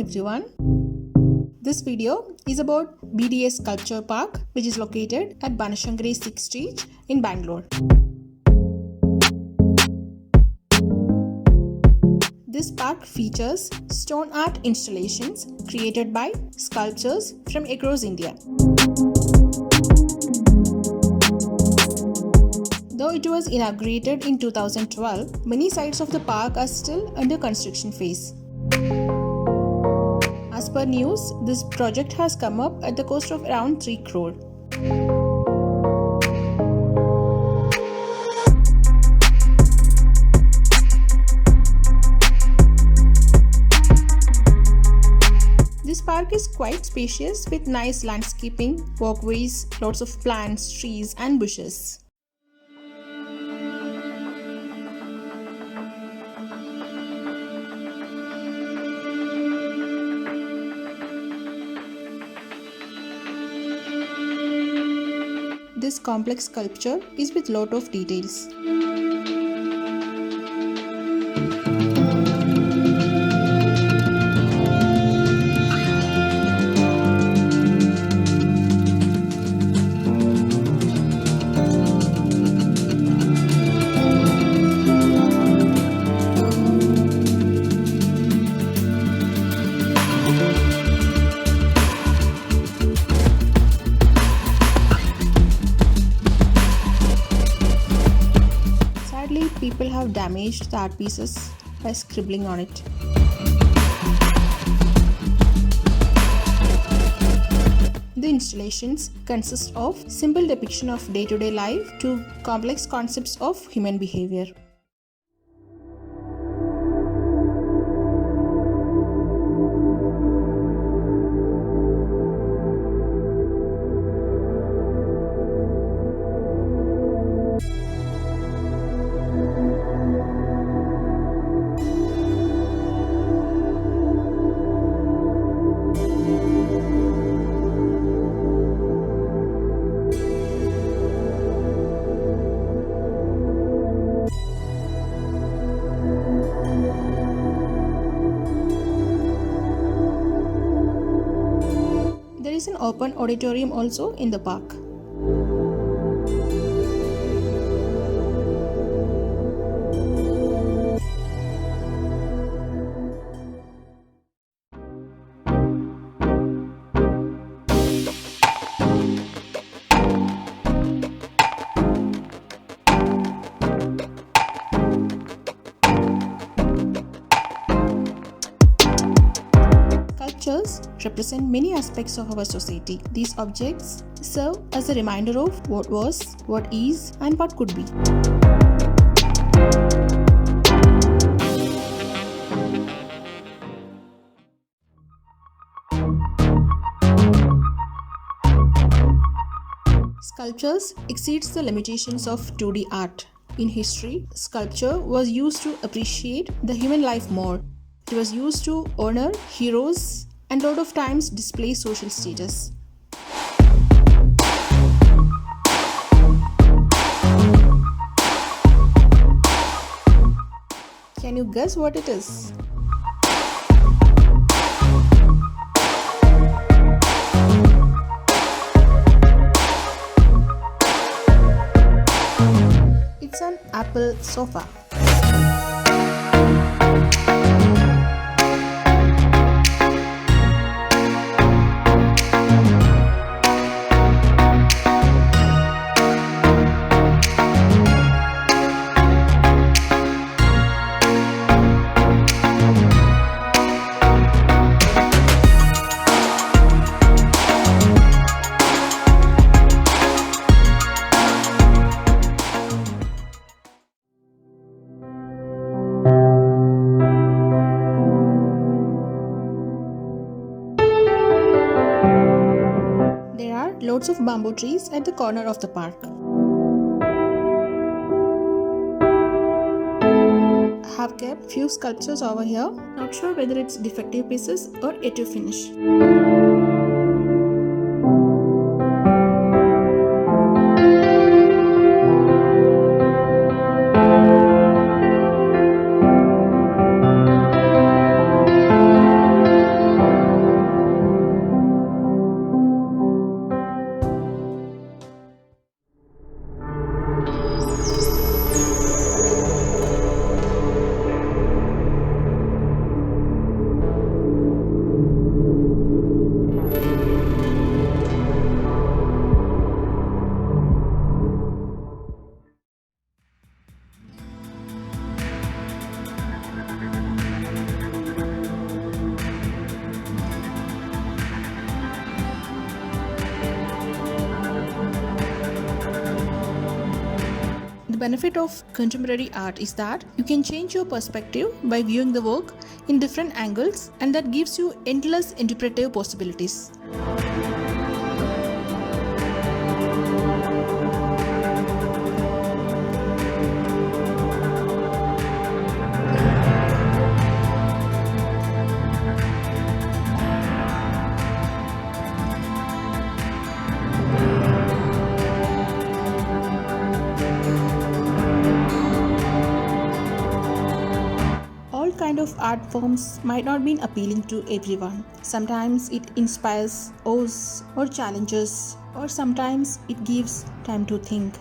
everyone. This video is about BDS Sculpture Park, which is located at Banashankari VI Stage in Bangalore. This park features stone art installations created by sculptors from across India. Though it was inaugurated in 2012, many sites of the park are still under construction phase. As per news, this project has come up at the cost of around 3 crore. This park is quite spacious with nice landscaping, walkways, lots of plants, trees and bushes. This complex sculpture is with lot of details. People have damaged the art pieces by scribbling on it. The installations consist of simple depiction of day-to-day life to complex concepts of human behavior. There is an open auditorium also in the park. Sculptures represent many aspects of our society. These objects serve as a reminder of what was, what is, and what could be. Sculptures exceeds the limitations of 2D art. In history, sculpture was used to appreciate the human life more. It was used to honor heroes and a lot of times display social status. Can you guess what it is? It's an apple sofa. Lots of bamboo trees at the corner of the park. I have kept few sculptures over here. Not sure whether it's defective pieces or yet to finish. benefit of contemporary art is that you can change your perspective by viewing the work in different angles, and that gives you endless interpretive possibilities. All kind of art forms might not be appealing to everyone. Sometimes it inspires, awes, or challenges, or sometimes it gives time to think.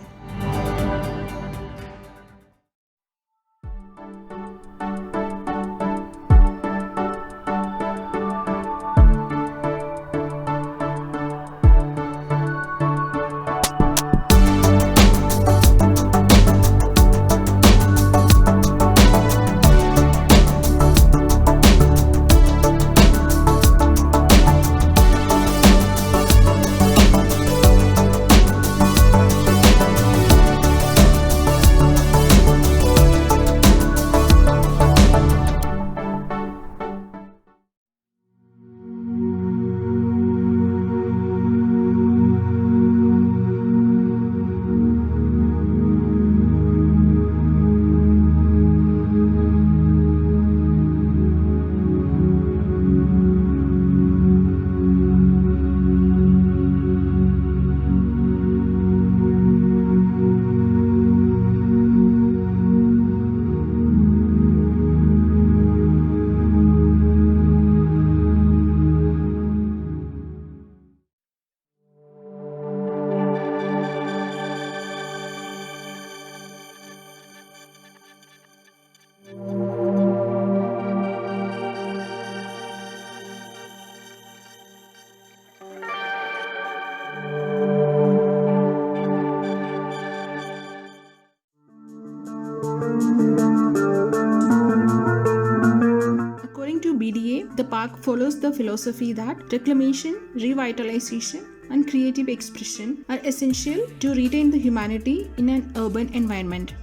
According to BDA, the park follows the philosophy that reclamation, revitalization, and creative expression are essential to retain the humanity in an urban environment.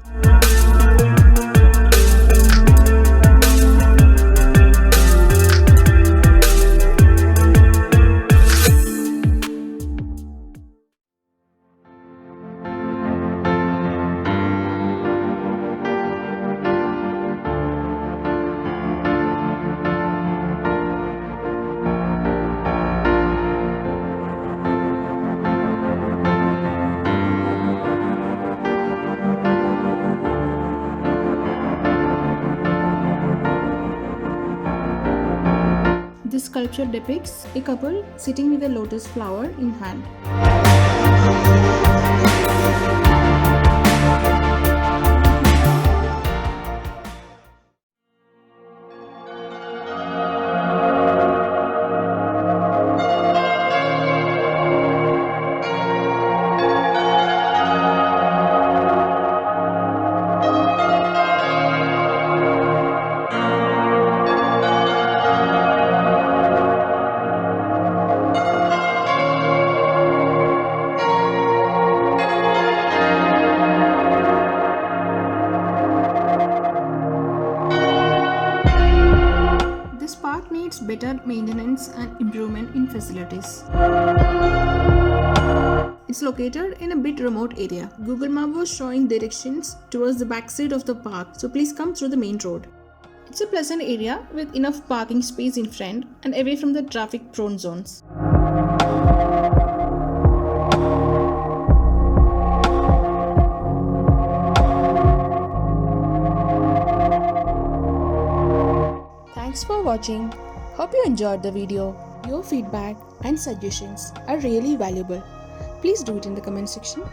This sculpture depicts a couple sitting with a lotus flower in hand. This park needs better maintenance and improvement in facilities. It's located in a bit remote area. Google Map was showing directions towards the backside of the park, so please come through the main road. It's a pleasant area with enough parking space in front and away from the traffic-prone zones. Thanks for watching. Hope you enjoyed the video. Your feedback and suggestions are really valuable. Please do it in the comment section.